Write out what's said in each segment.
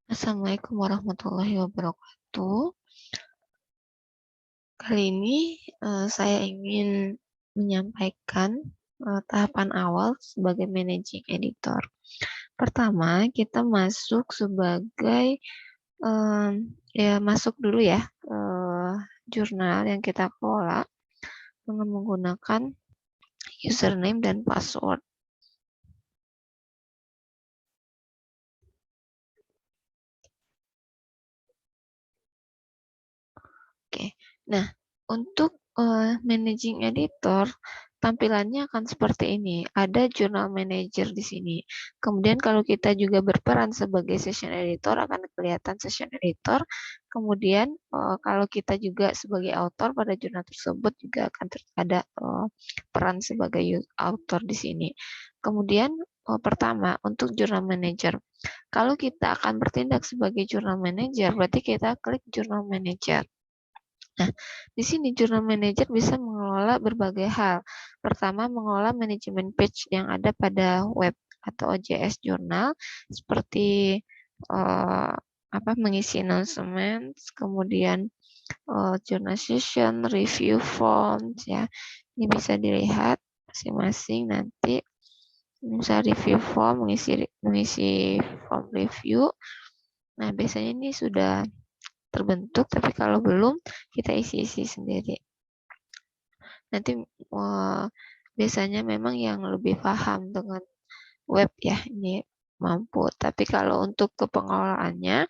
Assalamualaikum warahmatullahi wabarakatuh. Kali ini saya ingin menyampaikan tahapan awal sebagai managing editor. Pertama, kita masuk sebagai masuk dulu ya ke jurnal yang kita kelola dengan menggunakan username dan password. Oke, nah untuk managing editor tampilannya akan seperti ini. Ada journal manager di sini. Kemudian kalau kita juga berperan sebagai session editor akan kelihatan session editor. Kemudian kalau kita juga sebagai author pada jurnal tersebut juga akan ada peran sebagai author di sini. Kemudian pertama untuk journal manager. Kalau kita akan bertindak sebagai journal manager, berarti kita klik journal manager. Nah, di sini Journal Manager bisa mengelola berbagai hal. Pertama, mengelola manajemen page yang ada pada web atau OJS jurnal, seperti mengisi announcement, kemudian journal session, review forms, ya. Ini bisa dilihat masing-masing nanti. Misalnya review form, mengisi form review. Nah, biasanya ini sudah terbentuk, tapi kalau belum kita isi-isi sendiri. Nanti biasanya memang yang lebih paham dengan web ya ini mampu. Tapi kalau untuk kepengelolaannya,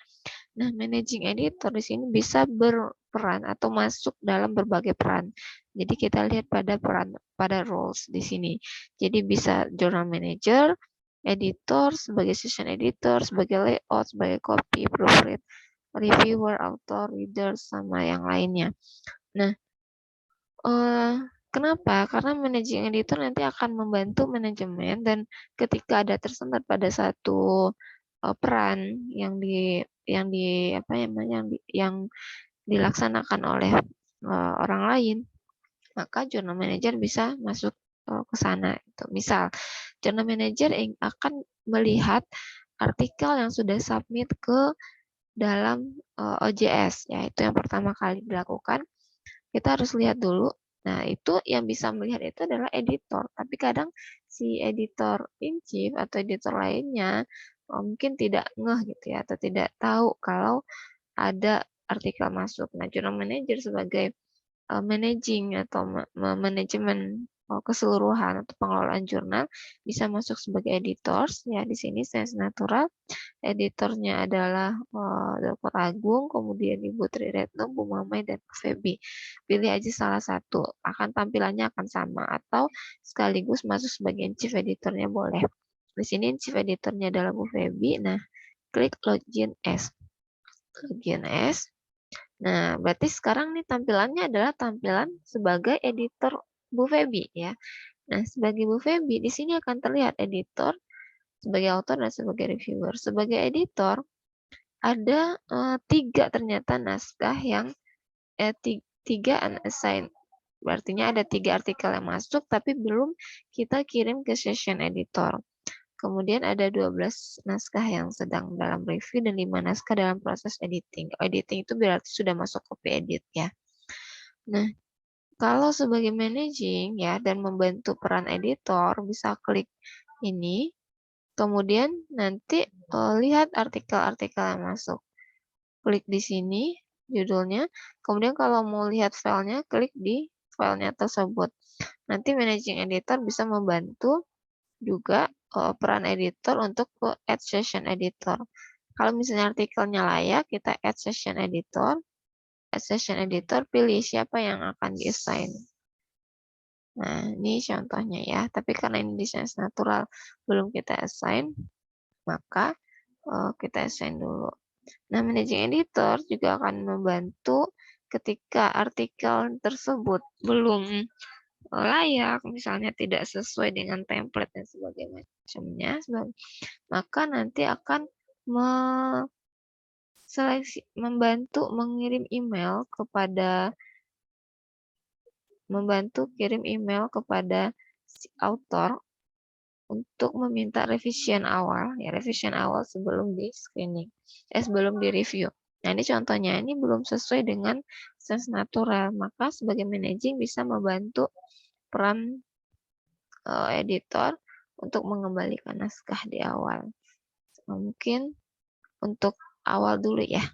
nah managing editor di sini bisa berperan atau masuk dalam berbagai peran. Jadi kita lihat pada roles di sini. Jadi bisa journal manager, editor, sebagai session editor, sebagai layout, sebagai copy, proofread, reviewer, author, reader, sama yang lainnya. Nah, kenapa? Karena managing editor nanti akan membantu manajemen dan ketika ada tersendat pada satu peran yang dilaksanakan oleh orang lain, maka journal manager bisa masuk ke sana. Misal, journal manager akan melihat artikel yang sudah submit ke dalam OJS, ya itu yang pertama kali dilakukan. Kita harus lihat dulu. Nah, itu yang bisa melihat itu adalah editor. Tapi kadang si editor in chief atau editor lainnya mungkin tidak ngeh gitu ya, atau tidak tahu kalau ada artikel masuk. Nah, journal manager sebagai managing atau manajemen keseluruhan atau pengelolaan jurnal bisa masuk sebagai editors ya. Di sini Sains Natural editornya adalah Dr. Agung, kemudian Ibu Tri Retno, Bu Mamai, dan Bu Febi. Pilih aja salah satu, tampilannya akan sama atau sekaligus masuk sebagai chief editornya boleh. Di sini chief editornya adalah Bu Febi. Nah, klik login as. Login as. Nah, berarti sekarang nih tampilannya adalah tampilan sebagai editor Bu Febi ya. Nah, sebagai Bu Febi di sini akan terlihat editor, sebagai author dan sebagai reviewer. Sebagai editor ada 3 ternyata naskah yang 3 unassigned. Artinya ada 3 artikel yang masuk tapi belum kita kirim ke session editor. Kemudian ada 12 naskah yang sedang dalam review dan 5 naskah dalam proses editing. Editing itu berarti sudah masuk copy edit ya. Nah, kalau sebagai managing ya dan membantu peran editor bisa klik ini. Kemudian nanti lihat artikel-artikel yang masuk. Klik di sini judulnya. Kemudian kalau mau lihat filenya, klik di filenya tersebut. Nanti managing editor bisa membantu juga peran editor untuk ke add session editor. Kalau misalnya artikelnya layak, kita add session editor. Add session editor, pilih siapa yang akan di-assign. Nah, ini contohnya ya. Tapi karena ini di Sains Natural belum kita assign, maka kita assign dulu. Nah, managing editor juga akan membantu ketika artikel tersebut belum layak, misalnya tidak sesuai dengan template dan sebagainya, maka nanti akan membantu kirim email kepada si author untuk meminta revision awal, ya revision awal sebelum di screening, sebelum di review. Nah ini contohnya, ini belum sesuai dengan sense natural, maka sebagai managing bisa membantu peran editor untuk mengembalikan naskah di awal. Mungkin untuk awal dulu ya.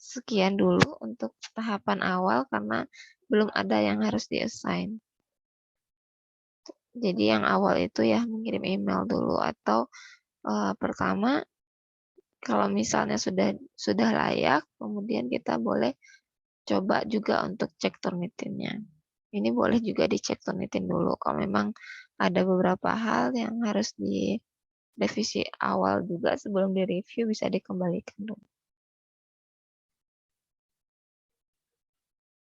Sekian dulu untuk tahapan awal karena belum ada yang harus di-assign. Jadi yang awal itu ya mengirim email dulu atau pertama kalau misalnya sudah layak, kemudian kita boleh coba juga untuk cek Turnitinnya. Ini boleh juga dicek Turnitin dulu kalau memang ada beberapa hal yang harus direvisi awal juga sebelum direview bisa dikembalikan dulu.